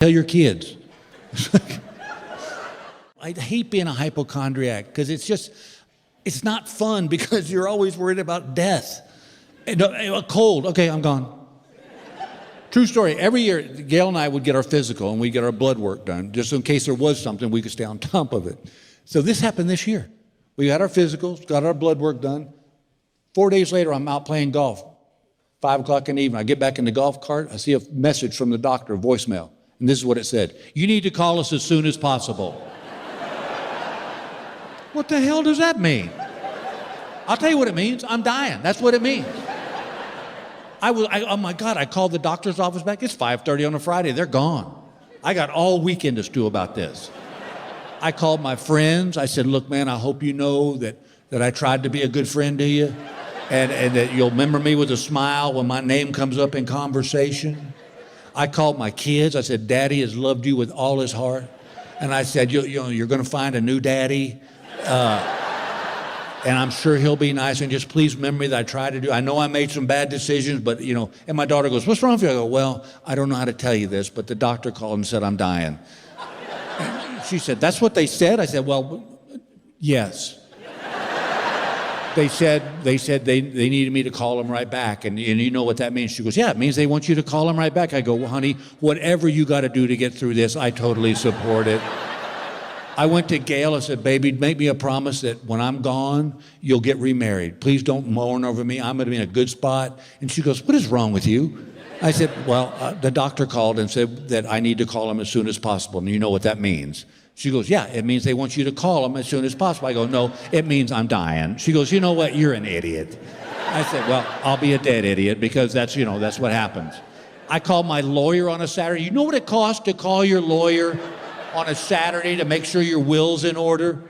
Tell your kids. I hate being a hypochondriac because it's not fun because you're always worried about death. And a cold, okay, I'm gone. True story, every year, Gail and I would get our physical and we'd get our blood work done, just in case there was something, we could stay on top of it. So this happened this year. We got our physicals, got our blood work done. 4 days later, I'm out playing golf. 5 o'clock in the evening, I get back in the golf cart, I see a message from the doctor, a voicemail. And this is what it said: "You need to call us as soon as possible." What the hell does that mean? I'll tell you what it means. I'm dying. That's what it means. Oh my God, I called the doctor's office back. It's 5:30 on a Friday. They're gone. I got all weekend to stew about this. I called my friends. I said, "Look, man, I hope you know that I tried to be a good friend to you and that you'll remember me with a smile when my name comes up in conversation." I called my kids. I said, "Daddy has loved you with all his heart." And I said, you're going to find a new daddy. And I'm sure he'll be nice, and just please remember that I tried to do. I know I made some bad decisions, but and my daughter goes, "What's wrong with you?" I go, "Well, I don't know how to tell you this, but the doctor called and said I'm dying." And she said, "That's what they said?" I said, "Well, yes." They said they needed me to call them right back, and you know what that means. She goes, "Yeah, it means they want you to call them right back." I go, "Well, honey, whatever you got to do to get through this, I totally support it." I went to Gail. I said, "Baby, make me a promise that when I'm gone, you'll get remarried. Please don't mourn over me. I'm going to be in a good spot." And she goes, "What is wrong with you?" I said, "Well, the doctor called and said that I need to call him as soon as possible. And you know what that means." She goes, "Yeah, it means they want you to call him as soon as possible." I go, "No, it means I'm dying." She goes, "You know what? You're an idiot." I said, "Well, I'll be a dead idiot because that's what happens." I called my lawyer on a Saturday. You know what it costs to call your lawyer on a Saturday to make sure your will's in order?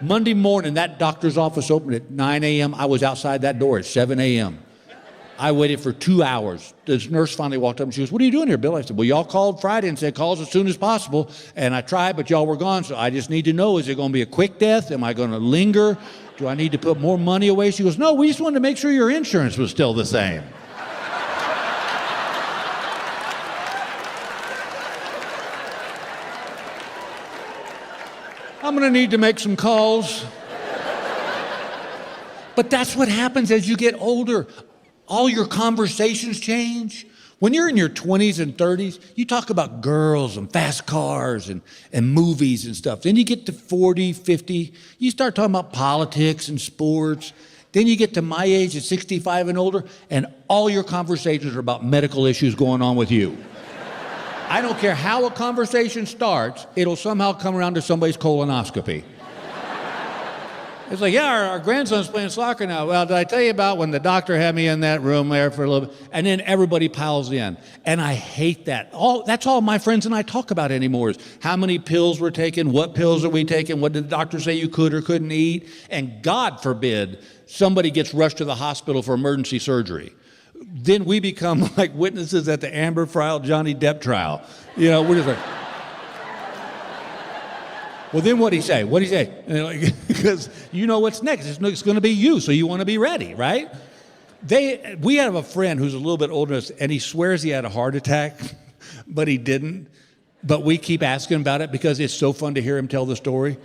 Monday morning, that doctor's office opened at 9 a.m. I was outside that door at 7 a.m. I waited for 2 hours. This nurse finally walked up and she goes, "What are you doing here, Bill?" I said, "Well, y'all called Friday and said call us as soon as possible. And I tried, but y'all were gone. So I just need to know, is it going to be a quick death? Am I going to linger? Do I need to put more money away?" She goes, "No, we just wanted to make sure your insurance was still the same." I'm going to need to make some calls. But that's what happens as you get older. All your conversations change. When you're in your 20s and 30s, you talk about girls and fast cars and movies and stuff. Then you get to 40, 50, you start talking about politics and sports. Then you get to my age at 65 and older, and all your conversations are about medical issues going on with you. I don't care how a conversation starts, it'll somehow come around to somebody's colonoscopy. It's like, "Yeah, our grandson's playing soccer now." "Well, did I tell you about when the doctor had me in that room there for a little bit?" And then everybody piles in. And I hate that. That's all my friends and I talk about anymore is how many pills we're taking, what pills are we taking, what did the doctor say you could or couldn't eat. And God forbid somebody gets rushed to the hospital for emergency surgery. Then we become like witnesses at the Amber Trial, Johnny Depp trial. We're just like, "Well, then what'd he say? What'd he say?" Because you know what's next. It's going to be you, so you want to be ready, right? We have a friend who's a little bit older than us, and he swears he had a heart attack, but he didn't. But we keep asking about it because it's so fun to hear him tell the story.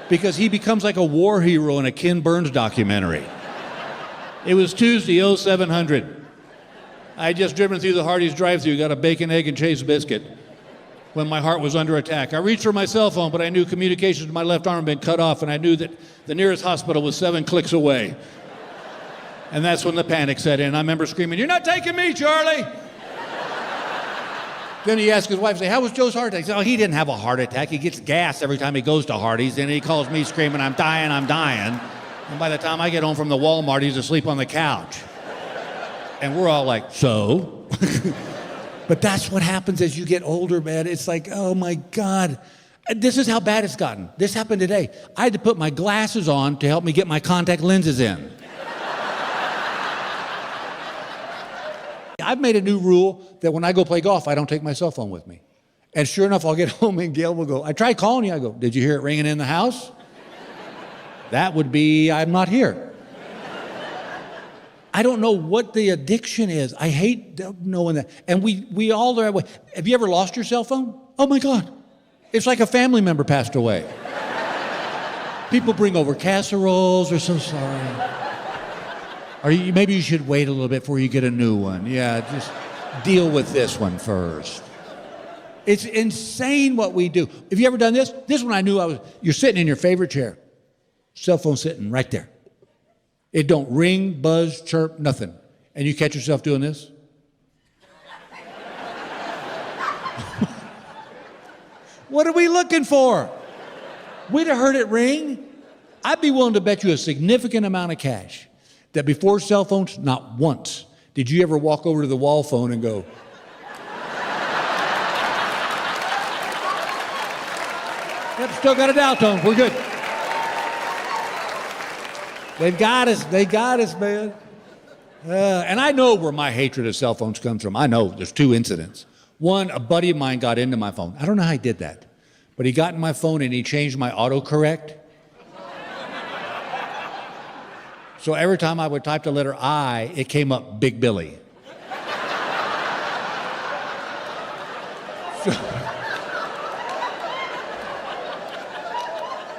Because he becomes like a war hero in a Ken Burns documentary. It was Tuesday, 0700. I had just driven through the Hardee's drive-thru, got a bacon, egg, and cheese biscuit when my heart was under attack. I reached for my cell phone, but I knew communications to my left arm had been cut off, and I knew that the nearest hospital was 7 clicks away. And that's when the panic set in. I remember screaming, "You're not taking me, Charlie!" Then he asked his wife, "How was Joe's heart attack?" He said, "Oh, he didn't have a heart attack. He gets gas every time he goes to Hardee's." And he calls me screaming, "I'm dying, I'm dying." And by the time I get home from the Walmart, he's asleep on the couch. And we're all like, "So?" But that's what happens as you get older, man. It's like, oh my God. This is how bad it's gotten. This happened today. I had to put my glasses on to help me get my contact lenses in. I've made a new rule that when I go play golf, I don't take my cell phone with me. And sure enough, I'll get home and Gail will go, "I tried calling you." I go, "Did you hear it ringing in the house?" That would be, "I'm not here." I don't know what the addiction is. I hate knowing that. And we all are that way. Have you ever lost your cell phone? Oh my God. It's like a family member passed away. People bring over casseroles. They're so sorry. Maybe you should wait a little bit before you get a new one. Yeah, just deal with this one first. It's insane what we do. Have you ever done this? This one I knew you're sitting in your favorite chair. Cell phone sitting right there. It don't ring, buzz, chirp, nothing. And you catch yourself doing this? What are we looking for? We'd have heard it ring. I'd be willing to bet you a significant amount of cash that before cell phones, not once did you ever walk over to the wall phone and go, yep, still got a dial tone, we're good. They've got us, man. And I know where my hatred of cell phones comes from. I know, there's 2 incidents. One, a buddy of mine got into my phone. I don't know how he did that, but he got in my phone and he changed my autocorrect. So every time I would type the letter I, it came up Big Billy.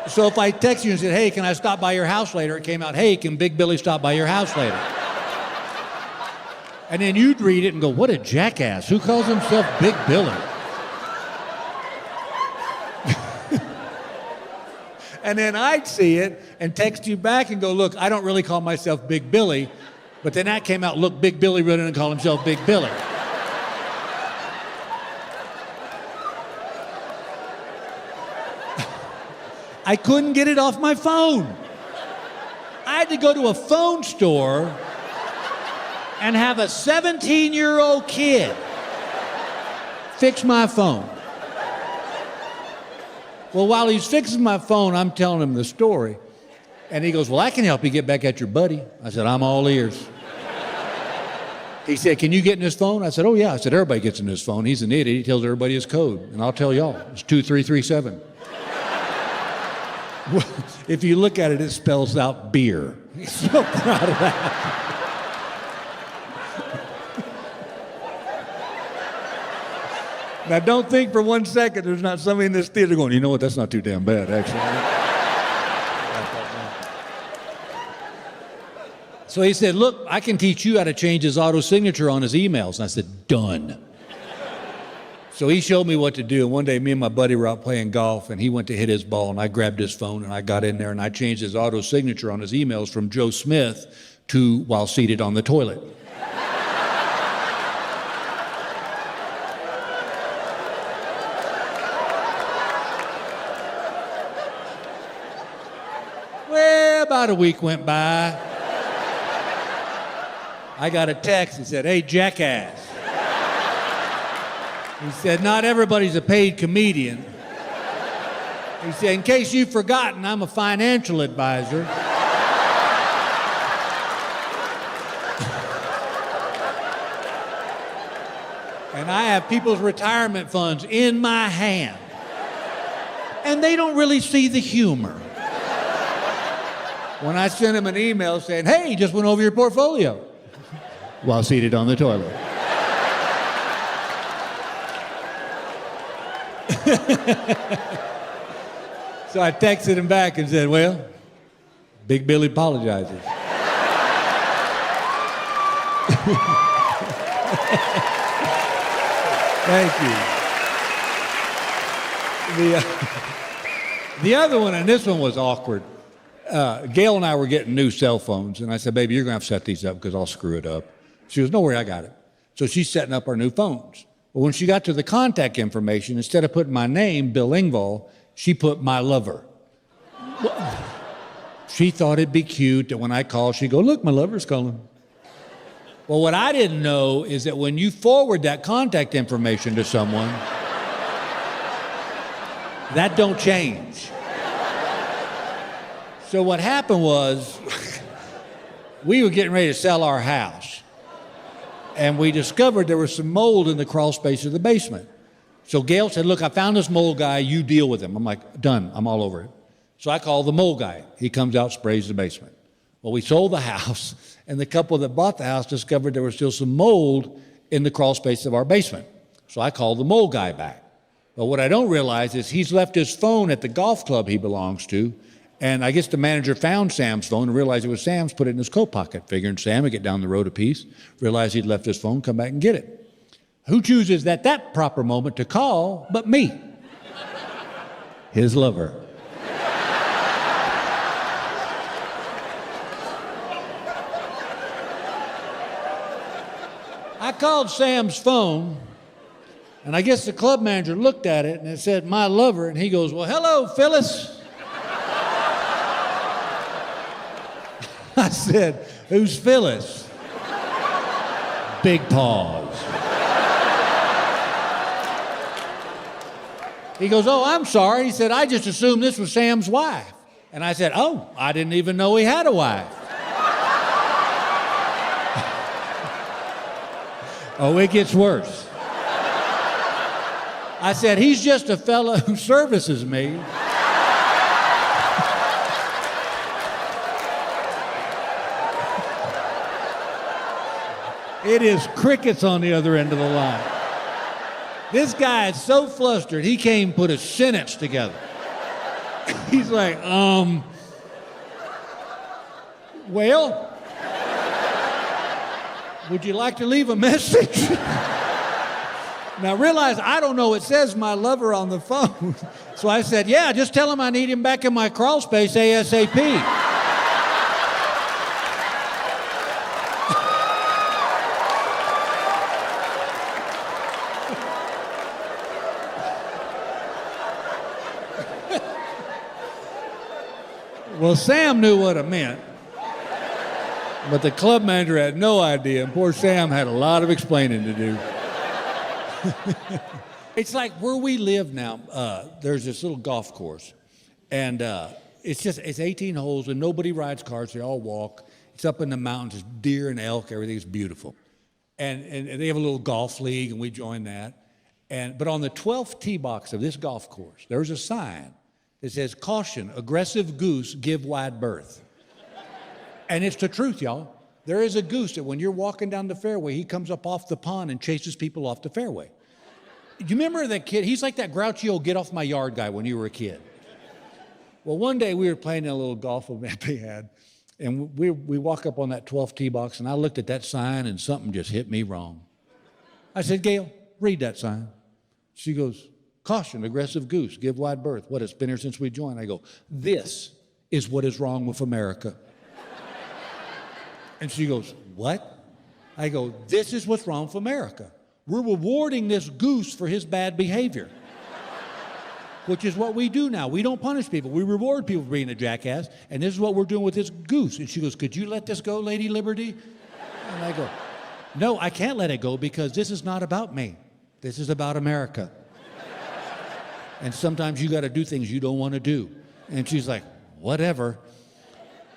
So if I text you and said, hey, can I stop by your house later? It came out, hey, can Big Billy stop by your house later? And then you'd read it and go, what a jackass. Who calls himself Big Billy? And then I'd see it and text you back and go, look, I don't really call myself Big Billy. But then that came out, look, Big Billy really didn't call himself Big Billy. I couldn't get it off my phone. I had to go to a phone store and have a 17-year-old kid fix my phone. Well, while he's fixing my phone, I'm telling him the story. And he goes, well, I can help you get back at your buddy. I said, I'm all ears. He said, can you get in his phone? I said, oh, yeah. I said, everybody gets in his phone. He's an idiot. He tells everybody his code. And I'll tell y'all, it's 2337. Well, if you look at it, it spells out beer. He's so proud of that. Now, don't think for 1 second there's not somebody in this theater going, you know what, that's not too damn bad, actually. So he said, look, I can teach you how to change his auto signature on his emails. And I said, done. So he showed me what to do. And one day, me and my buddy were out playing golf, and he went to hit his ball, and I grabbed his phone, and I got in there, and I changed his auto signature on his emails from Joe Smith to while seated on the toilet. Well, about a week went by. I got a text. He said, hey, jackass. He said, not everybody's a paid comedian. He said, in case you've forgotten, I'm a financial advisor. And I have people's retirement funds in my hand. And they don't really see the humor. When I sent him an email saying, hey, he just went over your portfolio while seated on the toilet. So I texted him back and said, well, Big Billy apologizes. Thank you. The other one, and this one was awkward. Gail and I were getting new cell phones, and I said, baby, you're going to have to set these up because I'll screw it up. She goes, no worry, I got it. So she's setting up our new phones. But when she got to the contact information, instead of putting my name, Bill Engvall, she put my lover. She thought it'd be cute that when I call, she'd go, look, my lover's calling. Well, what I didn't know is that when you forward that contact information to someone, that don't change. So what happened was, we were getting ready to sell our house. And we discovered there was some mold in the crawl space of the basement. So Gail said, look, I found this mold guy, you deal with him. I'm like, done, I'm all over it. So I called the mold guy. He comes out, sprays the basement. Well, we sold the house, and the couple that bought the house discovered there was still some mold in the crawl space of our basement. So I called the mold guy back. But what I don't realize is he's left his phone at the golf club he belongs to, and I guess the manager found Sam's phone and realized it was Sam's, put it in his coat pocket, figuring Sam would get down the road a piece, realized he'd left his phone, come back and get it. Who chooses at that proper moment to call but me? His lover. I called Sam's phone, and I guess the club manager looked at it and it said, my lover, and he goes, well, hello, Phyllis. I said, who's Phyllis? Big pause. He goes, oh, I'm sorry. He said, I just assumed this was Sam's wife. And I said, oh, I didn't even know he had a wife. Oh, it gets worse. I said, he's just a fellow who services me. It is crickets on the other end of the line. This guy is so flustered, he can't even put a sentence together. He's like, well, would you like to leave a message? Now realize I don't know, it says my lover on the phone. So I said, yeah, just tell him I need him back in my crawl space ASAP. Well, Sam knew what it meant, but the club manager had no idea, and poor Sam had a lot of explaining to do. It's like where we live now, there's this little golf course, and it's 18 holes, and nobody rides cars, they all walk. It's up in the mountains, it's deer and elk, everything's beautiful. And they have a little golf league, and we joined that. But on the 12th tee box of this golf course, there's a sign. It says, caution, aggressive goose give wide berth. And it's the truth, y'all. There is a goose that when you're walking down the fairway, he comes up off the pond and chases people off the fairway. Do you remember that kid? He's like that grouchy old get off my yard guy when you were a kid. Well, one day we were playing in a little golf event they had, and we walk up on that 12th tee box, and I looked at that sign, and something just hit me wrong. I said, Gail, read that sign. She goes, caution, aggressive goose, give wide berth. What, it's been here since we joined? I go, this is what is wrong with America. And she goes, what? I go, this is what's wrong with America. We're rewarding this goose for his bad behavior, which is what we do now. We don't punish people. We reward people for being a jackass, and this is what we're doing with this goose. And she goes, could you let this go, Lady Liberty? And I go, no, I can't let it go because this is not about me. This is about America. And sometimes you got to do things you don't want to do. And she's like, whatever.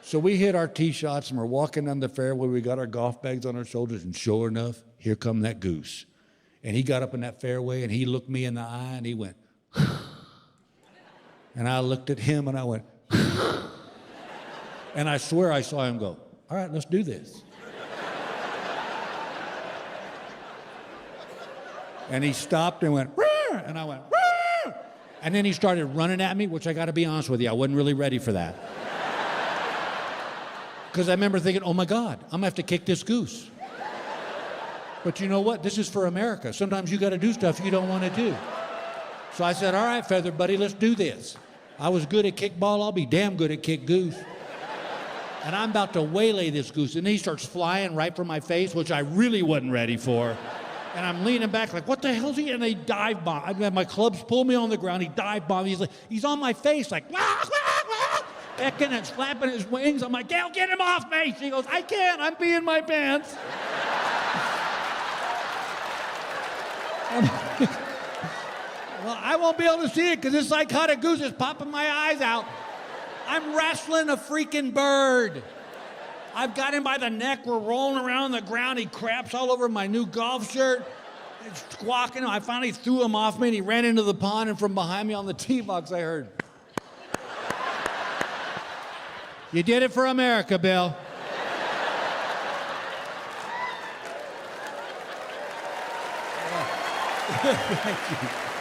So we hit our tee shots and we're walking down the fairway. We got our golf bags on our shoulders, and sure enough, here come that goose. And he got up in that fairway and he looked me in the eye and he went, and I looked at him and I went, and I swear I saw him go, all right, let's do this. And he stopped and went, and I went, and then he started running at me, which I got to be honest with you, I wasn't really ready for that. Because I remember thinking, oh my God, I'm going to have to kick this goose. But you know what? This is for America. Sometimes you got to do stuff you don't want to do. So I said, all right, Feather Buddy, let's do this. I was good at kickball, I'll be damn good at kick goose. And I'm about to waylay this goose, and he starts flying right for my face, which I really wasn't ready for. And I'm leaning back like, what the hell's he? And they dive bomb. I had my clubs pull me on the ground. He dive bomb. He's on my face like, wah, wah, wah, becking and flapping his wings. I'm like, Gail, get him off me. She goes, I can't. I'm peeing my pants. Well, I won't be able to see it because this psychotic goose is popping my eyes out. I'm wrestling a freaking bird. I've got him by the neck. We're rolling around on the ground. He craps all over my new golf shirt. He's squawking. I finally threw him off me, and he ran into the pond, and from behind me on the tee box, I heard. You did it for America, Bill. Thank you.